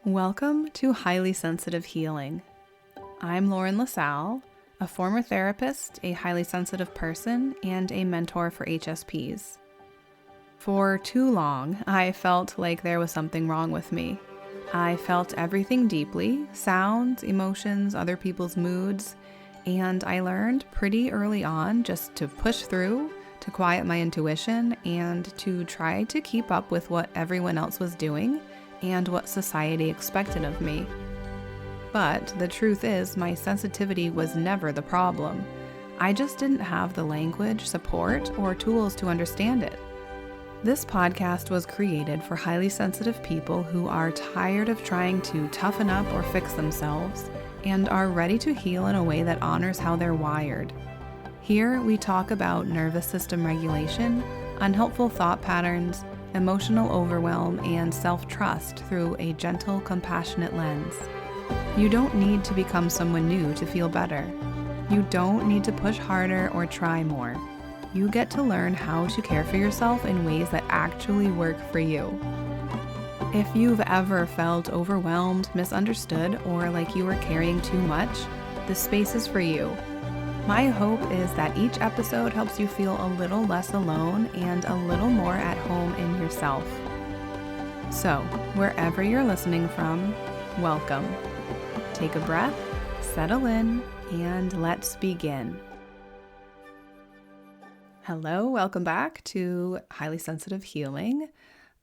Welcome to Highly Sensitive Healing. I'm Lauren LaSalle, a former therapist, a highly sensitive person, and a mentor for HSPs. For too long, I felt like there was something wrong with me. I felt everything deeply, sounds, emotions, other people's moods, and I learned pretty early on just to push through, to quiet my intuition, and to try to keep up with what everyone else was doing and what society expected of me. But the truth is, my sensitivity was never the problem. I just didn't have the language, support, or tools to understand it. This podcast was created for highly sensitive people who are tired of trying to toughen up or fix themselves and are ready to heal in a way that honors how they're wired. Here, we talk about nervous system regulation, unhelpful thought patterns, emotional overwhelm, and self-trust through a gentle, compassionate lens. You don't need to become someone new to feel better. You don't need to push harder or try more. You get to learn how to care for yourself in ways that actually work for you. If you've ever felt overwhelmed, misunderstood, or like you were carrying too much, this space is for you. My hope is that each episode helps you feel a little less alone and a little more at home in yourself. So, wherever you're listening from, welcome. Take a breath, settle in, and let's begin. Hello, welcome back to Highly Sensitive Healing.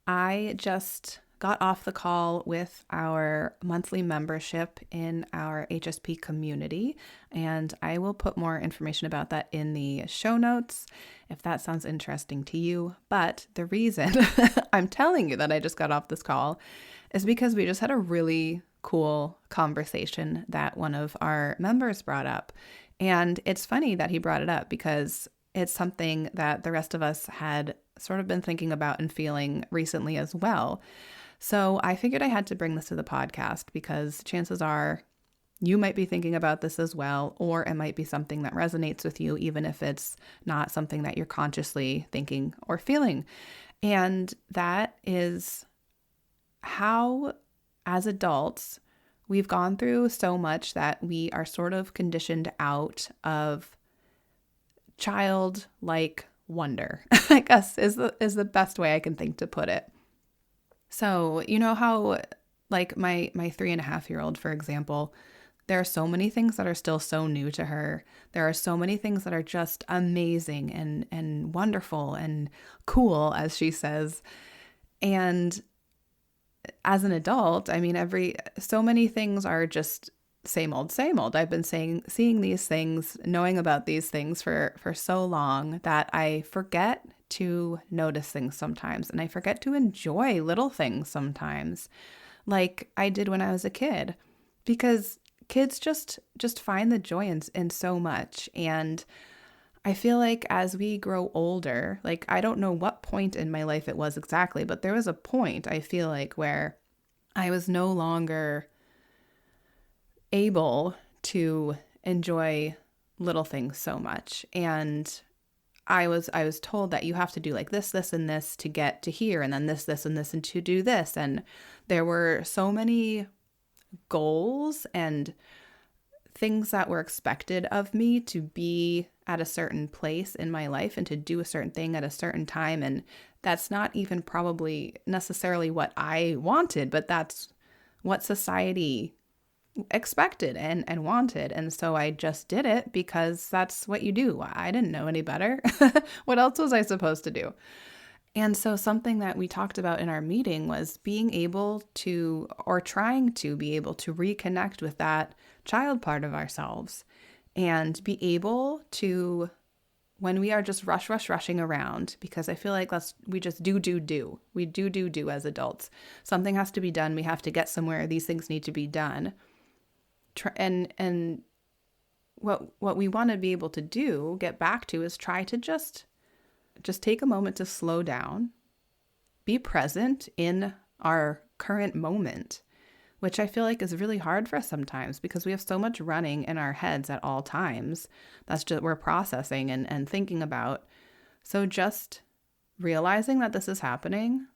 I just got off the call with our monthly membership in our HSP community, and I will put more information about that in the show notes if that sounds interesting to you. But the reason I'm telling you that I just got off this call is because we just had a really cool conversation that one of our members brought up. And it's funny that he brought it up because it's something that the rest of us had sort of been thinking about and feeling recently as well. So I figured I had to bring this to the podcast because chances are you might be thinking about this as well, or it might be something that resonates with you, even if it's not something that you're consciously thinking or feeling. And that is how, as adults, we've gone through so much that we are sort of conditioned out of childlike wonder, I guess is the best way I can think to put it. So, you know how, like my 3.5-year-old, for example, there are so many things that are still so new to her. There are so many things that are just amazing and wonderful and cool, as she says. And as an adult, I mean, so many things are just same old, same old. I've been seeing these things, knowing about these things for so long that I forget to notice things sometimes, and I forget to enjoy little things sometimes, like I did when I was a kid, because kids just find the joy in so much. And I feel like as we grow older, like I don't know what point in my life it was exactly, but there was a point, I feel like, where I was no longer able to enjoy little things so much. And I was told that you have to do like this, and this to get to here, and then this, and this, and to do this. And there were so many goals and things that were expected of me to be at a certain place in my life and to do a certain thing at a certain time. And that's not even probably necessarily what I wanted, but that's what society expected and wanted. And so I just did it because that's what you do. I didn't know any better. What else was I supposed to do? And so something that we talked about in our meeting was being able to, or trying to be able to, reconnect with that child part of ourselves and be able to, when we are just rushing around, because I feel like we just do. We do as adults. Something has to be done. We have to get somewhere. These things need to be done. And what we want to be able to do, get back to, is try to just take a moment to slow down, be present in our current moment, which I feel like is really hard for us sometimes because we have so much running in our heads at all times. That's just we're processing and thinking about. So just realizing that this is happening,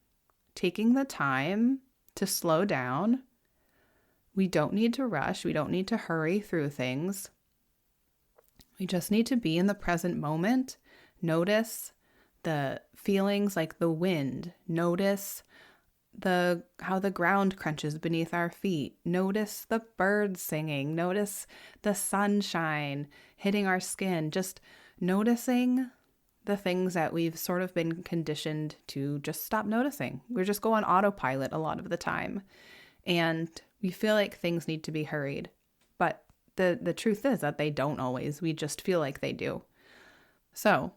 taking the time to slow down, We don't need to rush. We don't need to hurry through things. We just need to be in the present moment. Notice the feelings like the wind. Notice how the ground crunches beneath our feet. Notice the birds singing. Notice the sunshine hitting our skin. Just noticing the things that we've sort of been conditioned to just stop noticing. We're just go on autopilot a lot of the time. And we feel like things need to be hurried. But the truth is that they don't always. We just feel like they do. So,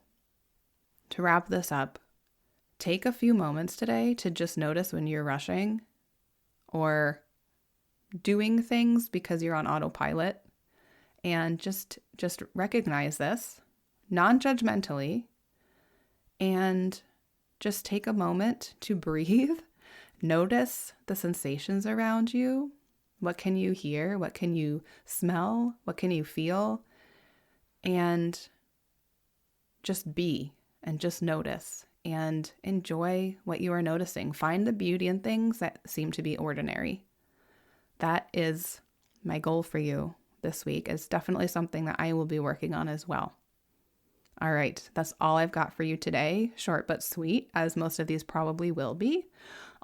to wrap this up, take a few moments today to just notice when you're rushing or doing things because you're on autopilot, and just recognize this non-judgmentally and just take a moment to breathe. Notice the sensations around you. What can you hear? What can you smell? What can you feel? And just be and just notice and enjoy what you are noticing. Find the beauty in things that seem to be ordinary. That is my goal for you this week. It's definitely something that I will be working on as well. All right, that's all I've got for you today. Short but sweet, as most of these probably will be.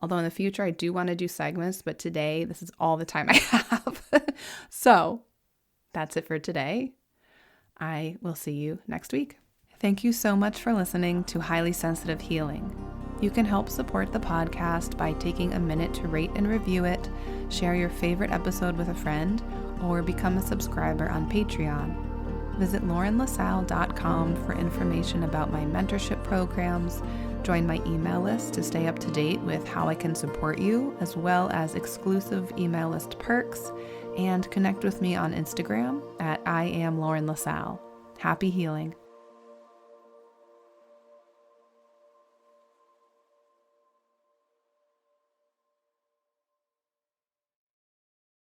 Although in the future, I do want to do segments, but today, this is all the time I have. So that's it for today. I will see you next week. Thank you so much for listening to Highly Sensitive Healing. You can help support the podcast by taking a minute to rate and review it, share your favorite episode with a friend, or become a subscriber on Patreon. Visit laurenlasalle.com for information about my mentorship programs, join my email list to stay up to date with how I can support you, as well as exclusive email list perks, and connect with me on Instagram at I am Lauren LaSalle. Happy healing.